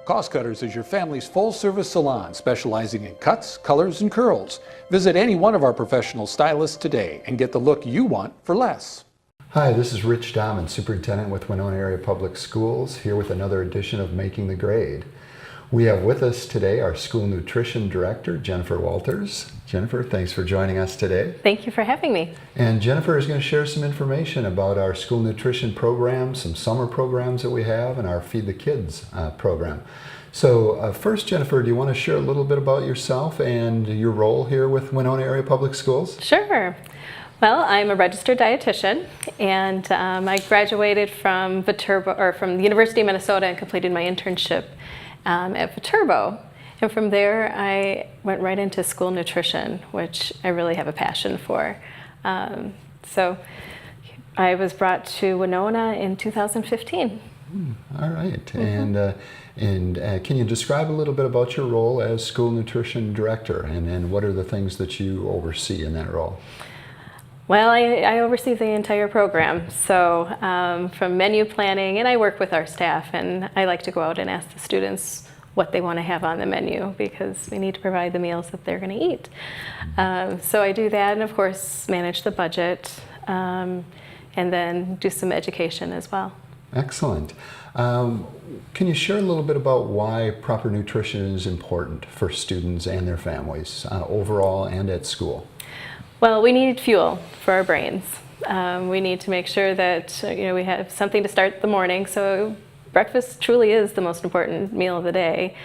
Cost Cutters is your family's full-service salon specializing in cuts, colors, and curls. Visit any one of our professional stylists today and get the look you want for less. Hi, this is Rich Dahman, Superintendent with Winona Area Public Schools, here with another edition of Making the Grade. We have with us today our School Nutrition Director, Jennifer Walters. Jennifer, thanks for joining us today. Thank you for having me. And Jennifer is going to share some information about our school nutrition program, some summer programs that we have, and our Feed the Kids program. So first, Jennifer, do you want to share a little bit about yourself and your role here with Winona Area Public Schools? Sure. Well, I'm a registered dietitian, and I graduated from the University of Minnesota and completed my internship at Viterbo. And from there, I went right into school nutrition, which I really have a passion for. So I was brought to Winona in 2015. All right. And can you describe a little bit about your role as School Nutrition Director, and what are the things that you oversee in that role? Well, I oversee the entire program, so from menu planning, and I work with our staff, and I like to go out and ask the students what they want to have on the menu because we need to provide the meals that they're going to eat. So I do that, and of course manage the budget, and then do some education as well. Excellent. Can you share a little bit about why proper nutrition is important for students and their families overall and at school? Well, we need fuel for our brains. We need to make sure that we have something to start the morning. So breakfast truly is the most important meal of the day.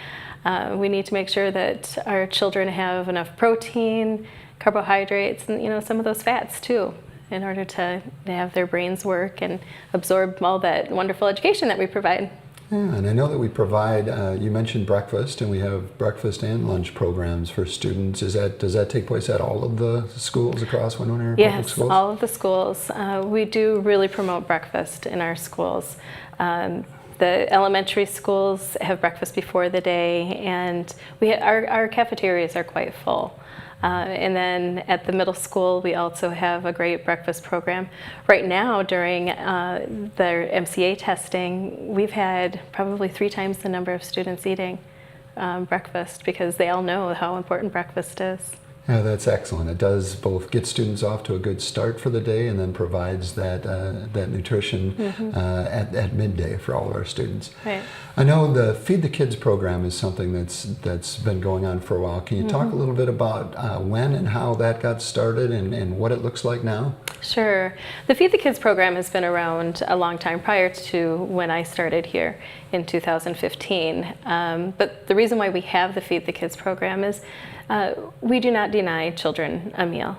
We need to make sure that our children have enough protein, carbohydrates, and some of those fats too, in order to have their brains work and absorb all that wonderful education that we provide. Yeah, and I know that we provide, you mentioned breakfast, and we have breakfast and lunch programs for students. Does that take place at all of the schools across Winona Area Public Schools? Yes, all of the schools. We do really promote breakfast in our schools. The elementary schools have breakfast before the day, and our cafeterias are quite full. And then at the middle school, we also have a great breakfast program. Right now, during their MCA testing, we've had probably 3 times the number of students eating breakfast because they all know how important breakfast is. Yeah, that's excellent. It does both get students off to a good start for the day and then provides that nutrition at midday for all of our students. Right. I know the Feed the Kids program is something that's been going on for a while. Can you talk a little bit about when and how that got started and what it looks like now? Sure. The Feed the Kids program has been around a long time prior to when I started here in 2015. But the reason why we have the Feed the Kids program is we do not deny children a meal.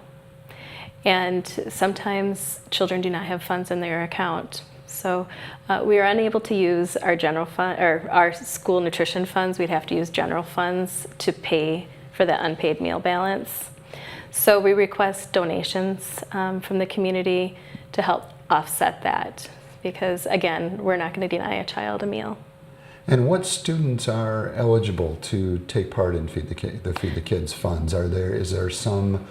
And sometimes children do not have funds in their account. So we are unable to use our general fund or our school nutrition funds. We'd have to use general funds to pay for the unpaid meal balance. So we request donations from the community to help offset that because, again, we're not going to deny a child a meal. And what students are eligible to take part in the Feed the Kids funds? Is there some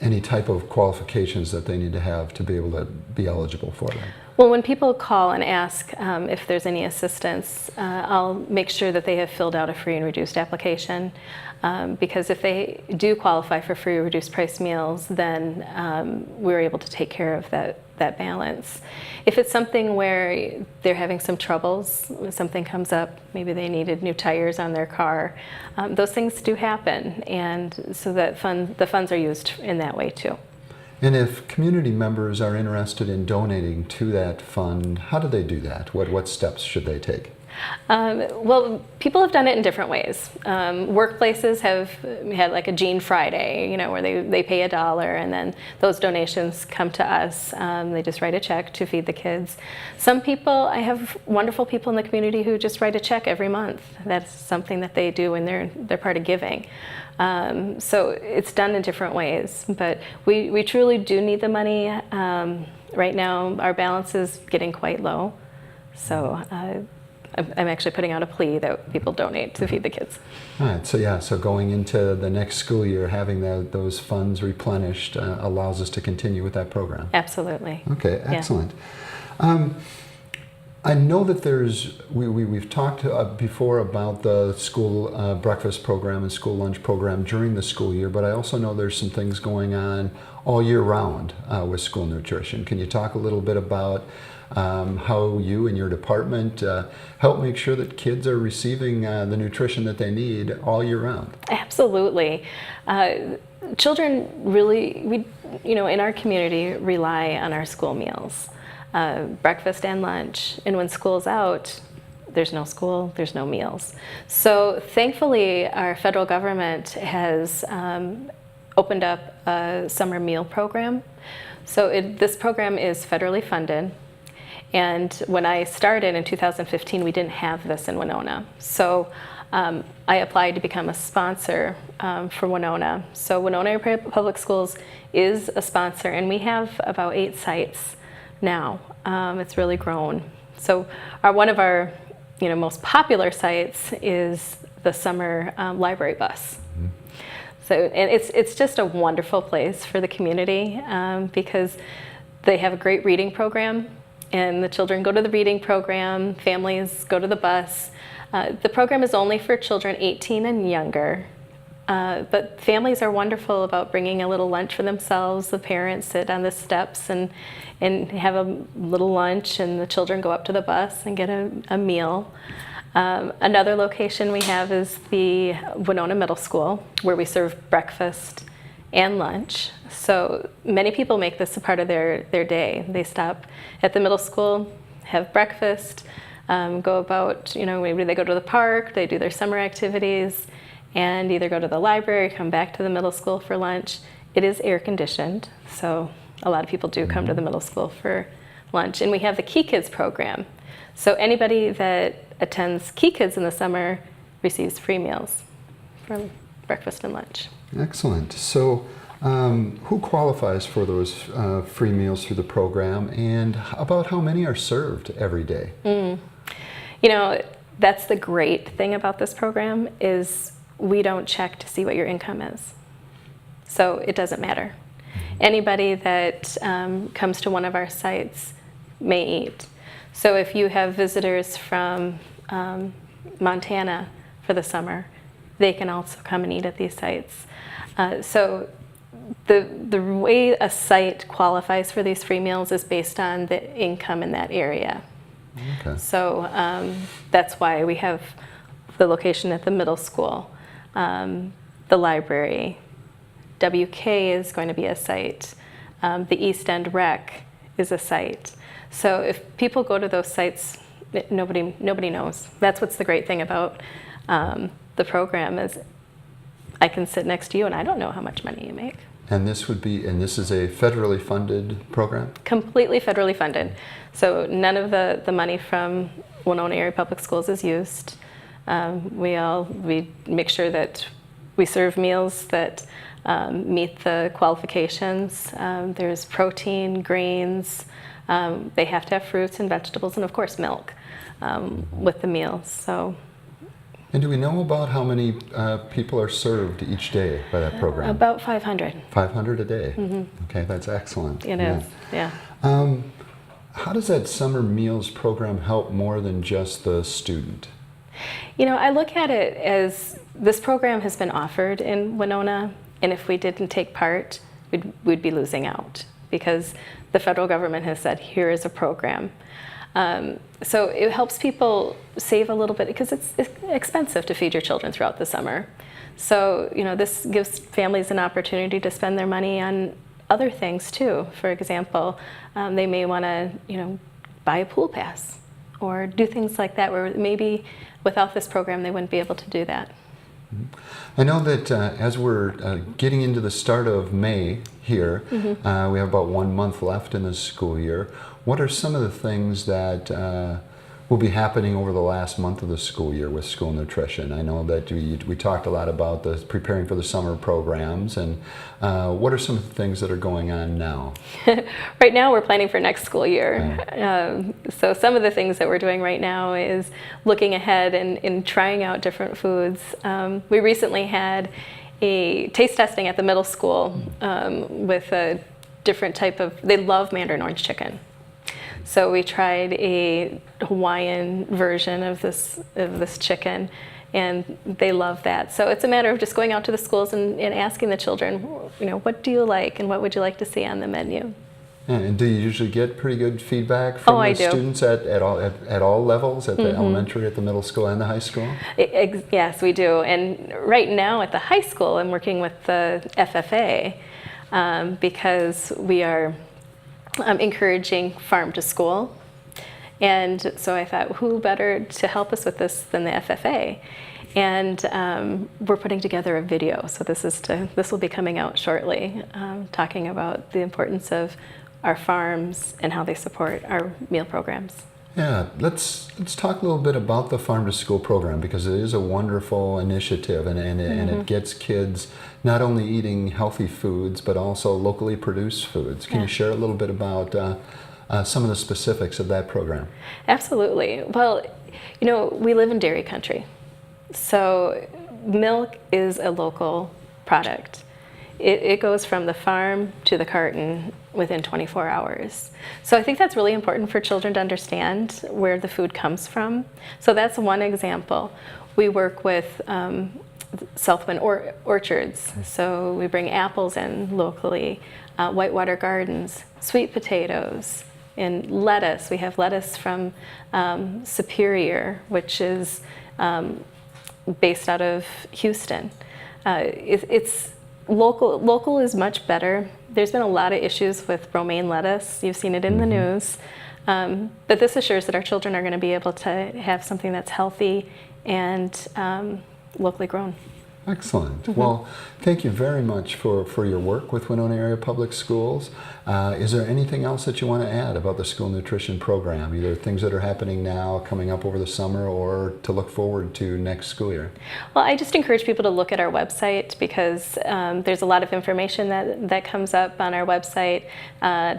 any type of qualifications that they need to have to be able to be eligible for them? Well, when people call and ask if there's any assistance, I'll make sure that they have filled out a free and reduced application because if they do qualify for free or reduced price meals, then we're able to take care of that balance. If it's something where they're having some troubles, something comes up, maybe they needed new tires on their car, those things do happen, and so that the funds are used in that way too. And if community members are interested in donating to that fund, how do they do that? What steps should they take? Well, people have done it in different ways. Workplaces have had like a Jean Friday, where they pay $1 and then those donations come to us. They just write a check to Feed the Kids. Some people, I have wonderful people in the community who just write a check every month. That's something that they do when they're part of giving. So it's done in different ways, but we truly do need the money. Right now, our balance is getting quite low. So I'm actually putting out a plea that people donate to Feed the Kids. All right, so going into the next school year, having those funds replenished allows us to continue with that program. Absolutely. Okay, excellent. Yeah. I know that we've talked before about the school breakfast program and school lunch program during the school year, but I also know there's some things going on all year round with school nutrition. Can you talk a little bit about how you and your department help make sure that kids are receiving the nutrition that they need all year round? Absolutely. Children really, in our community, rely on our school meals. Breakfast and lunch, and when school's out, there's no school, there's no meals. So thankfully our federal government has opened up a summer meal program. So this program is federally funded, and when I started in 2015 we didn't have this in Winona. So I applied to become a sponsor for Winona. So Winona Public Schools is a sponsor, and we have about 8 sites now. It's really grown. So one of our most popular sites is the summer library bus. Mm-hmm. So, and it's just a wonderful place for the community because they have a great reading program, and the children go to the reading program, families go to the bus. The program is only for children 18 and younger. But families are wonderful about bringing a little lunch for themselves. The parents sit on the steps and have a little lunch, and the children go up to the bus and get a meal. Another location we have is the Winona Middle School, where we serve breakfast and lunch. So many people make this a part of their day. They stop at the middle school, have breakfast, go about, maybe they go to the park, they do their summer activities, and either go to the library, come back to the middle school for lunch. It is air conditioned, so a lot of people do come to the middle school for lunch. And we have the Key Kids program. So anybody that attends Key Kids in the summer receives free meals for breakfast and lunch. Excellent. So who qualifies for those free meals through the program, and about how many are served every day? That's the great thing about this program is we don't check to see what your income is. So it doesn't matter. Anybody that comes to one of our sites may eat. So if you have visitors from Montana for the summer, they can also come and eat at these sites. So the way a site qualifies for these free meals is based on the income in that area. Okay. So that's why we have the location at the middle school, the library. WK is going to be a site. The East End Rec is a site. So if people go to those sites, nobody knows. That's what's the great thing about the program is I can sit next to you and I don't know how much money you make. And this is a federally funded program? Completely federally funded. So none of the money from Winona Area Public Schools is used. We make sure that we serve meals that meet the qualifications. There's protein, grains. They have to have fruits and vegetables, and of course milk with the meals. So. And do we know about how many people are served each day by that program? About 500. 500 a day? Mm-hmm. Okay, that's excellent. It is, yeah. How does that summer meals program help more than just the student? I look at it as this program has been offered in Winona, and if we didn't take part, we'd be losing out because the federal government has said, here is a program. So it helps people save a little bit because it's expensive to feed your children throughout the summer. So, this gives families an opportunity to spend their money on other things too. For example, they may want to, buy a pool pass or do things like that where maybe without this program they wouldn't be able to do that. I know that as we're getting into the start of May here, we have about 1 month left in the school year. What are some of the things that will be happening over the last month of the school year with school nutrition? I know that we talked a lot about preparing for the summer programs, and what are some of the things that are going on now? Right now we're planning for next school year. So some of the things that we're doing right now is looking ahead and trying out different foods. We recently had a taste testing at the middle school with a different type of, they love mandarin orange chicken. So we tried a Hawaiian version of this chicken, and they love that. So it's a matter of just going out to the schools and asking the children, you know, what do you like and what would you like to see on the menu? And do you usually get pretty good feedback from the students at all levels, at the elementary, at the middle school, and the high school? Yes, we do. And right now at the high school, I'm working with the FFA because we are encouraging farm to school. And so I thought, who better to help us with this than the FFA? And we're putting together a video. So this will be coming out shortly, talking about the importance of our farms and how they support our meal programs. Yeah, let's talk a little bit about the Farm to School program, because it is a wonderful initiative, and it gets kids not only eating healthy foods but also locally produced foods. Can you share a little bit about some of the specifics of that program? Absolutely. Well, you know, we live in dairy country, so milk is a local product. It goes from the farm to the carton within 24 hours. So I think that's really important for children to understand where the food comes from. So that's one example. We work with Southwind orchards. So we bring apples in locally, whitewater gardens, sweet potatoes, and lettuce. We have lettuce from Superior, which is based out of Houston. It's local is much better. There's been a lot of issues with romaine lettuce. You've seen it in the news. But this assures that our children are going to be able to have something that's healthy and locally grown. Excellent. Well, thank you very much for your work with Winona Area Public Schools. Is there anything else that you want to add about the school nutrition program, either things that are happening now, coming up over the summer, or to look forward to next school year? Well, I just encourage people to look at our website, because there's a lot of information that comes up on our website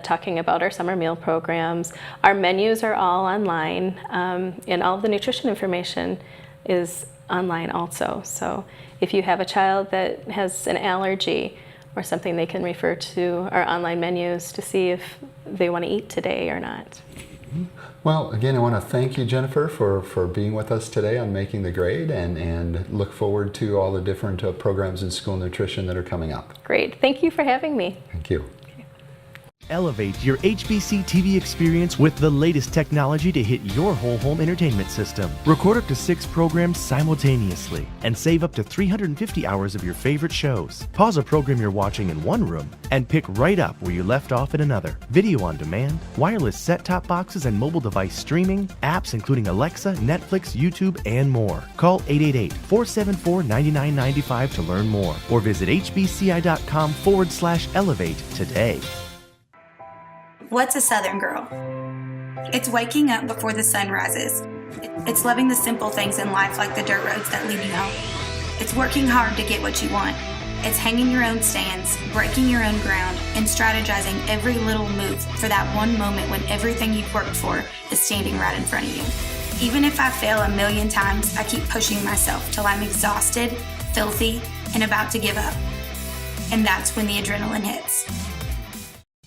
talking about our summer meal programs. Our menus are all online, and all of the nutrition information is online also. So if you have a child that has an allergy or something, they can refer to our online menus to see if they want to eat today or not. Well, again, I want to thank you, Jennifer, for being with us today on Making the Grade, and look forward to all the different programs in school nutrition that are coming up. Great. Thank you for having me. Thank you. Elevate your HBC TV experience with the latest technology to hit your whole home entertainment system. Record up to 6 programs simultaneously and save up to 350 hours of your favorite shows. Pause a program you're watching in one room and pick right up where you left off in another. Video on demand, wireless set-top boxes and mobile device streaming, apps including Alexa, Netflix, YouTube, and more. Call 888-474-9995 to learn more, or visit hbci.com/elevate today. What's a Southern girl? It's waking up before the sun rises. It's loving the simple things in life, like the dirt roads that lead you home. It's working hard to get what you want. It's hanging your own stands, breaking your own ground, and strategizing every little move for that one moment when everything you've worked for is standing right in front of you. Even if I fail a million times, I keep pushing myself till I'm exhausted, filthy, and about to give up. And that's when the adrenaline hits.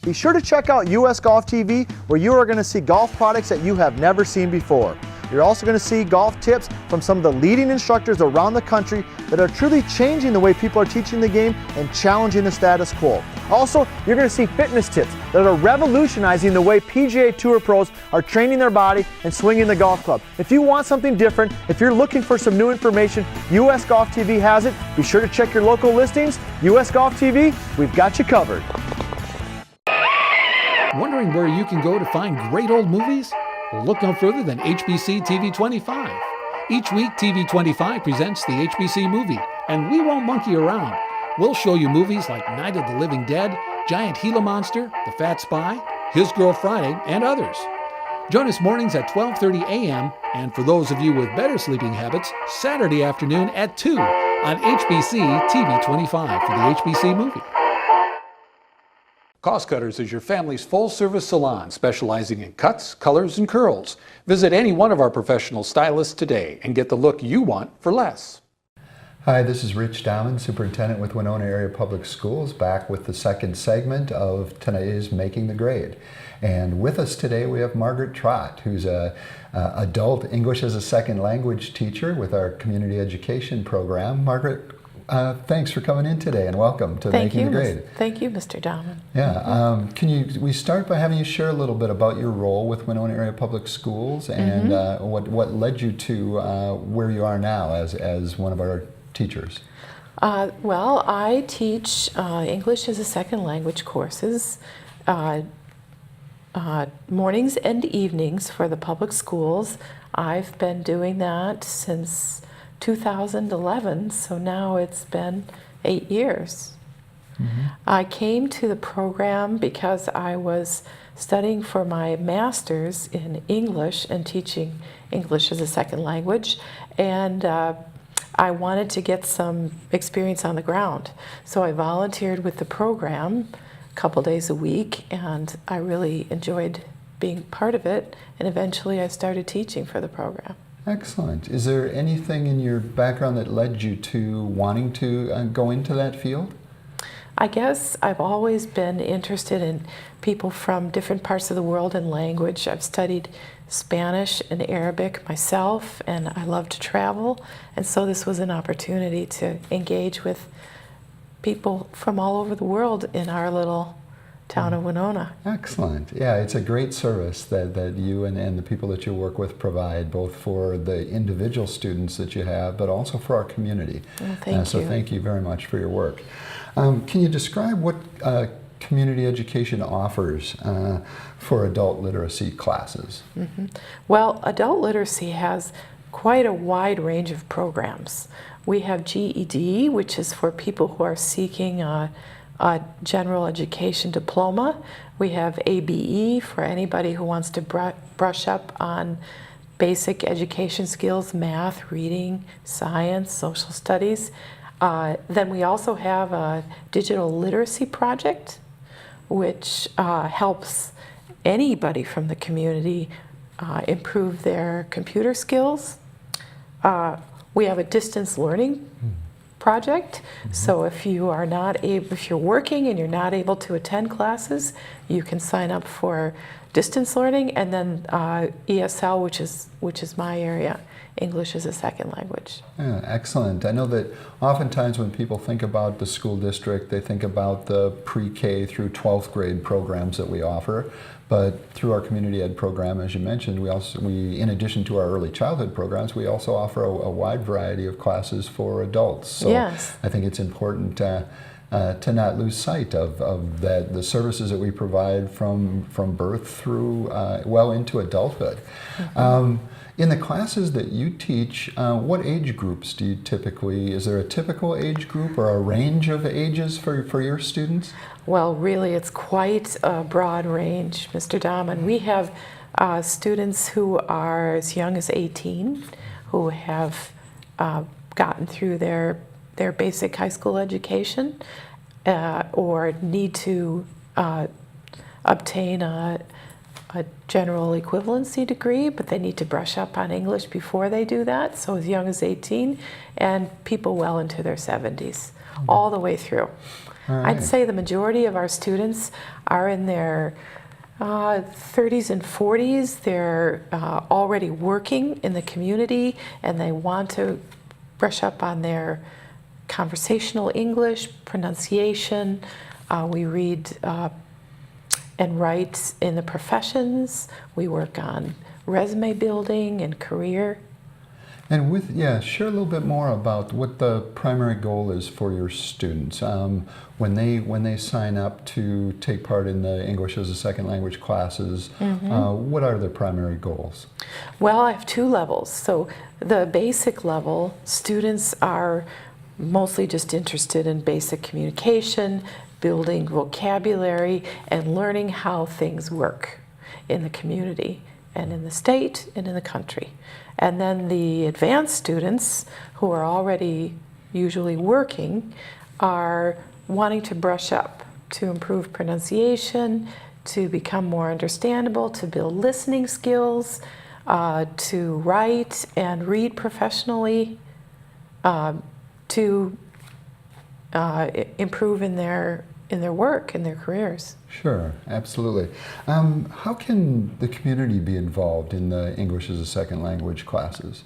Be sure to check out US Golf TV, where you are going to see golf products that you have never seen before. You're also going to see golf tips from some of the leading instructors around the country that are truly changing the way people are teaching the game and challenging the status quo. Also, you're going to see fitness tips that are revolutionizing the way PGA Tour pros are training their body and swinging the golf club. If you want something different, if you're looking for some new information, US Golf TV has it. Be sure to check your local listings. US Golf TV, we've got you covered. Wondering where you can go to find great old movies? Well, look no further than HBC TV 25. Each week, TV 25 presents the HBC movie, and we won't monkey around. We'll show you movies like Night of the Living Dead, Giant Gila Monster, The Fat Spy, His Girl Friday, and others. Join us mornings at 12:30 a.m., and for those of you with better sleeping habits, Saturday afternoon at 2 on HBC TV 25 for the HBC movie. Cost Cutters is your family's full-service salon specializing in cuts, colors, and curls. Visit any one of our professional stylists today and get the look you want for less. Hi, this is Rich Dahman, Superintendent with Winona Area Public Schools, back with the second segment of today's Making the Grade. And with us today we have Margaret Trott, who's a adult English as a second language teacher with our community education program. Margaret, thanks for coming in today and welcome to Making the Grade. Thank you, Mr. Dahman. Yeah, we start by having you share a little bit about your role with Winona Area Public Schools and what led you to where you are now as one of our teachers? Well, I teach English as a second language courses mornings and evenings for the public schools. I've been doing that since 2011, so now it's been 8 years. I came to the program because I was studying for my master's in English and teaching English as a second language, and I wanted to get some experience on the ground. So I volunteered with the program a couple days a week, and I really enjoyed being part of it, and eventually I started teaching for the program. Excellent. Is there anything in your background that led you to wanting to go into that field? I guess I've always been interested in people from different parts of the world and language. I've studied Spanish and Arabic myself, and I love to travel, and so this was an opportunity to engage with people from all over the world in our little town of Winona. Excellent. Yeah, it's a great service that you and the people that you work with provide, both for the individual students that you have, but also for our community. Well, thank you. So thank you very much for your work. Can you describe what community education offers for adult literacy classes? Well, adult literacy has quite a wide range of programs. We have GED, which is for people who are seeking a general education diploma. We have ABE for anybody who wants to brush up on basic education skills, math, reading, science, social studies. Then we also have a digital literacy project, which helps anybody from the community improve their computer skills. We have a distance learning project. So if you are not able, if you're working and you're not able to attend classes, you can sign up for distance learning, and then ESL, which is my area, English as a second language. Yeah, excellent. I know that oftentimes when people think about the school district, they think about the pre-K through 12th grade programs that we offer. But through our community ed program, as you mentioned, we in addition to our early childhood programs, we also offer a wide variety of classes for adults. So yes. I think it's important to not lose sight of that, the services that we provide from birth through well into adulthood. In the classes that you teach, what age groups do you typically, is there a typical age group or a range of ages for your students? Well, really, it's quite a broad range, Mr. Dahman. We have students who are as young as 18 who have gotten through their basic high school education or need to obtain a general equivalency degree, but they need to brush up on English before they do that, so as young as 18, and people well into their 70s, all the way through. Right. I'd say the majority of our students are in their 30s and 40s. They're already working in the community, and they want to brush up on their conversational English, pronunciation. We read and write in the professions. We work on resume building and career. And share a little bit more about what the primary goal is for your students when they sign up to take part in the English as a second language classes. What are their primary goals? Well, I have 2 levels. So the basic level, students are mostly just interested in basic communication, building vocabulary, and learning how things work in the community and in the state and in the country. And then the advanced students, who are already usually working, are wanting to brush up, to improve pronunciation, to become more understandable, to build listening skills, to write and read professionally, to improve in their work, in their careers. Sure, absolutely. How can the community be involved in the English as a Second Language classes?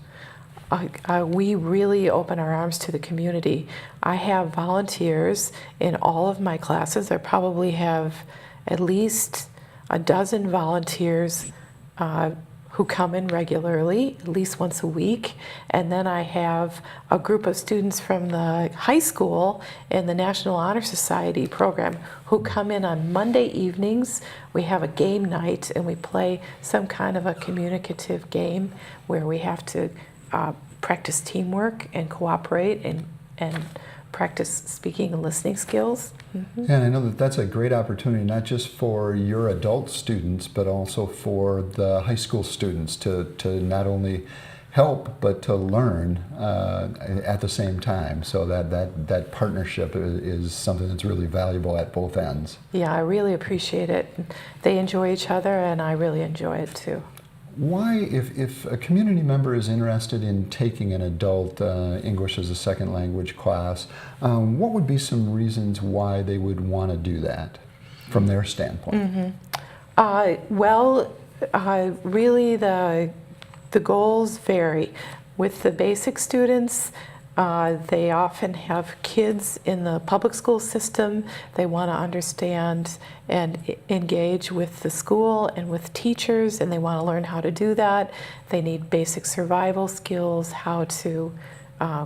We really open our arms to the community. I have volunteers in all of my classes. I probably have at least a dozen volunteers who come in regularly, at least once a week. And then I have a group of students from the high school in the National Honor Society program who come in on Monday evenings. We have a game night and we play some kind of a communicative game where we have to practice teamwork and cooperate and practice speaking and listening skills. Mm-hmm. And I know that that's a great opportunity, not just for your adult students, but also for the high school students to not only help, but to learn at the same time. So that partnership is something that's really valuable at both ends. Yeah, I really appreciate it. They enjoy each other, and I really enjoy it too. Why, if a community member is interested in taking an adult English as a Second Language class, what would be some reasons why they would want to do that from their standpoint? Mm-hmm. Really the goals vary. With the basic students, they often have kids in the public school system. They want to understand and engage with the school and with teachers, and they want to learn how to do that. They need basic survival skills, how to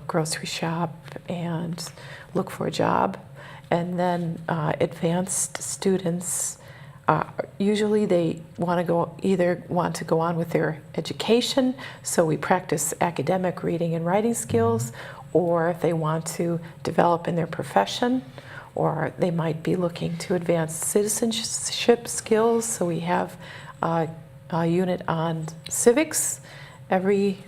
grocery shop and look for a job. And then advanced students, usually they want to go on with their education, so we practice academic reading and writing skills, or they want to develop in their profession, or they might be looking to advance citizenship skills. So we have a unit on civics every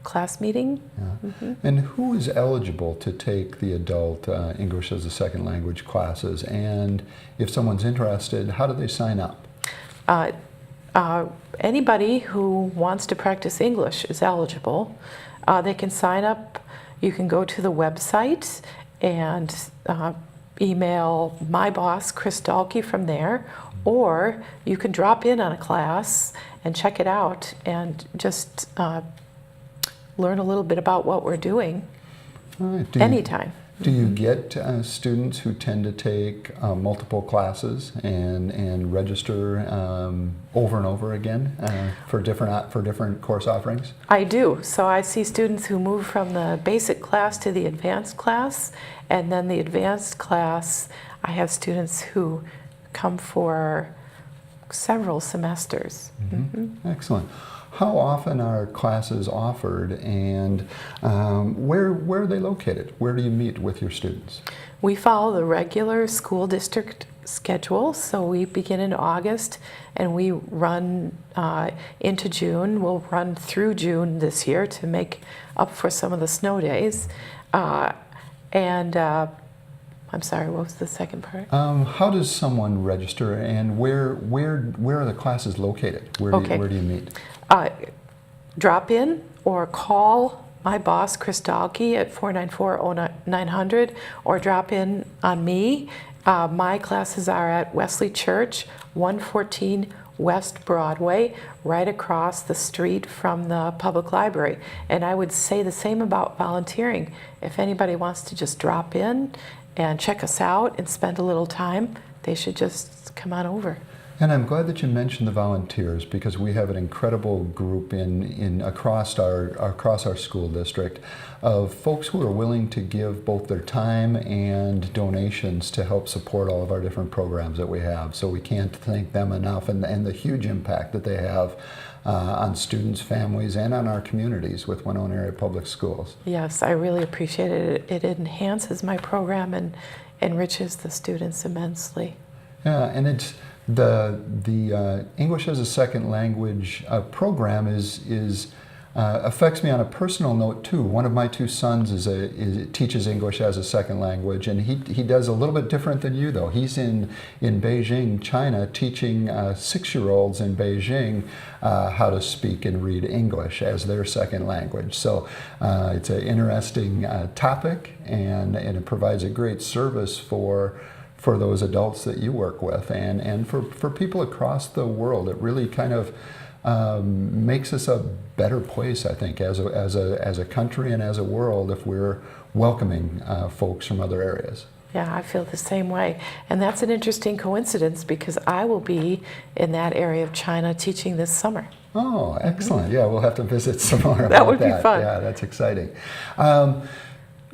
class meeting. Yeah. Mm-hmm. And who is eligible to take the adult English as a Second Language classes? And if someone's interested, how do they sign up? Anybody who wants to practice English is eligible. They can sign up. You can go to the website and email my boss, Chris Dahlke, from there, or you can drop in on a class and check it out and just learn a little bit about what we're doing. All right. Anytime. Do you get students who tend to take multiple classes and register over and over again for different course offerings? I do. So I see students who move from the basic class to the advanced class, and then the advanced class, I have students who come for several semesters. Mm-hmm. Mm-hmm. Excellent. How often are classes offered, and where are they located? Where do you meet with your students? We follow the regular school district schedule, so we begin in August and we run into June. We'll run through June this year to make up for some of the snow days. I'm sorry, what was the second part? How does someone register, and where are the classes located? Where do you meet? Drop in or call my boss, Chris Dahlke, at 494-0900, or drop in on me. My classes are at Wesley Church, 114 West Broadway, right across the street from the public library. And I would say the same about volunteering. If anybody wants to just drop in and check us out and spend a little time, they should just come on over. And I'm glad that you mentioned the volunteers, because we have an incredible group across our school district of folks who are willing to give both their time and donations to help support all of our different programs that we have. So we can't thank them enough, and the huge impact that they have on students, families, and on our communities with Winona Area Public Schools. Yes, I really appreciate it. It enhances my program and enriches the students immensely. Yeah, and it's the English as a Second Language program is affects me on a personal note too. One of my two sons teaches English as a second language, and he does a little bit different than you though. He's in Beijing, China, teaching 6-year-olds in Beijing how to speak and read English as their second language. So it's an interesting topic, and it provides a great service for those adults that you work with, and for people across the world. It really kind of makes us a better place, I think, as a country and as a world, if we're welcoming folks from other areas. Yeah, I feel the same way. And that's an interesting coincidence because I will be in that area of China teaching this summer. Oh, excellent. Yeah, we'll have to visit some more about that. That would be fun. Yeah, that's exciting.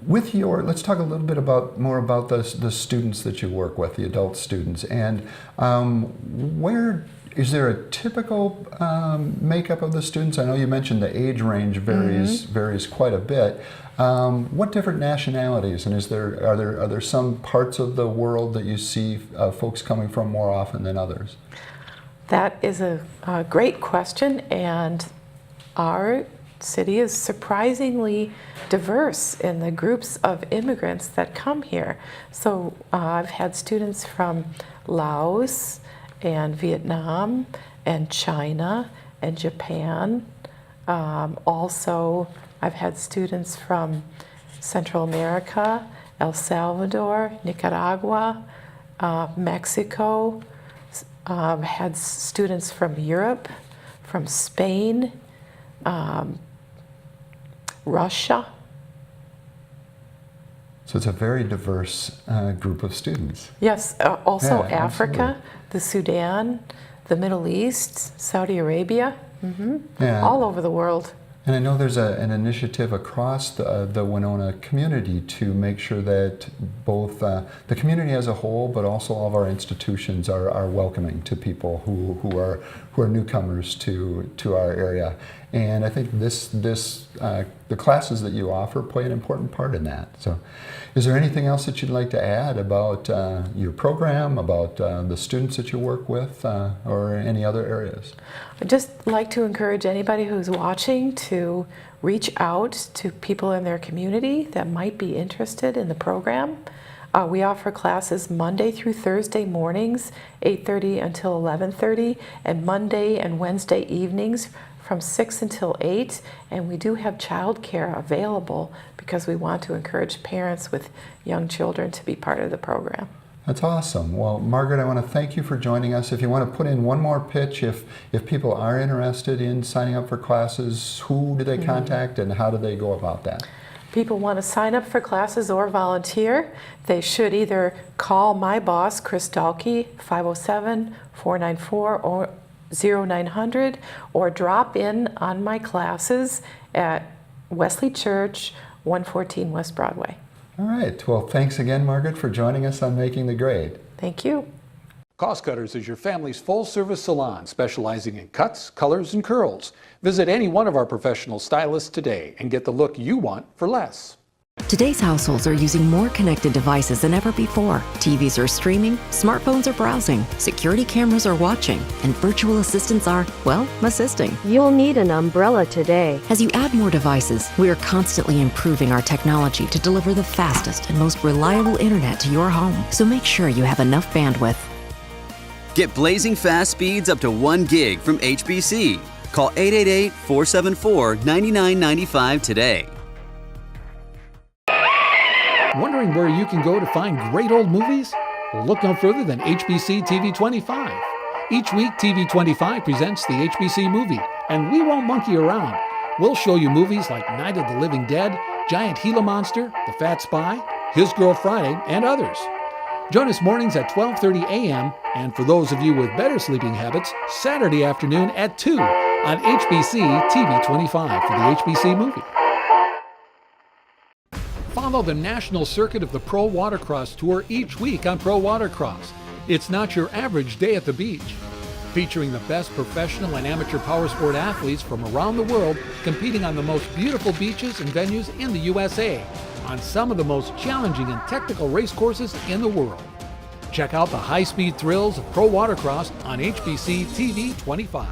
Let's talk a little bit more about the students that you work with, the adult students, and is there a typical makeup of the students? I know you mentioned the age range varies quite a bit. What different nationalities, and are there some parts of the world that you see folks coming from more often than others? That is a great question, and our city is surprisingly diverse in the groups of immigrants that come here. So I've had students from Laos and Vietnam and China and Japan. Also, I've had students from Central America, El Salvador, Nicaragua, Mexico. Had students from Europe, from Spain, Russia. So it's a very diverse group of students. Yes, also Yeah, Africa, absolutely. the Sudan, the Middle East, Saudi Arabia, Yeah. all over the world. And I know there's an initiative across the Winona community to make sure that both the community as a whole, but also all of our institutions are welcoming to people who are newcomers to our area. And I think the classes that you offer play an important part in that. So, is there anything else that you'd like to add about your program, about the students that you work with, or any other areas? I'd just like to encourage anybody who's watching to reach out to people in their community that might be interested in the program. We offer classes Monday through Thursday mornings, 8:30 until 11:30, and Monday and Wednesday evenings from 6 until 8. And we do have childcare available because we want to encourage parents with young children to be part of the program. That's awesome. Well, Margaret, I want to thank you for joining us. If you want to put in one more pitch, if people are interested in signing up for classes, who do they contact and how do they go about that? People want to sign up for classes or volunteer, they should either call my boss, Chris Dahlke, 507-494-0900, or drop in on my classes at Wesley Church, 114 West Broadway. All right. Well, thanks again, Margaret, for joining us on Making the Grade. Thank you. Cost Cutters is your family's full-service salon specializing in cuts, colors, and curls. Visit any one of our professional stylists today and get the look you want for less. Today's households are using more connected devices than ever before. TVs are streaming, smartphones are browsing, security cameras are watching, and virtual assistants are, well, assisting. You'll need an umbrella today. As you add more devices, we are constantly improving our technology to deliver the fastest and most reliable internet to your home. So make sure you have enough bandwidth. Get blazing fast speeds up to 1 gig from HBC. Call 888-474-9995 today. Wondering where you can go to find great old movies? Look no further than HBC TV 25. Each week, TV 25 presents the HBC movie, and we won't monkey around. We'll show you movies like Night of the Living Dead, Giant Gila Monster, The Fat Spy, His Girl Friday, and others. Join us mornings at 12:30 a.m., and for those of you with better sleeping habits, Saturday afternoon at 2 on HBC TV 25 for the HBC movie. Follow the national circuit of the Pro Watercross Tour each week on Pro Watercross. It's not your average day at the beach. Featuring the best professional and amateur power sport athletes from around the world competing on the most beautiful beaches and venues in the USA on some of the most challenging and technical race courses in the world. Check out the high-speed thrills of Pro Watercross on HBC TV 25.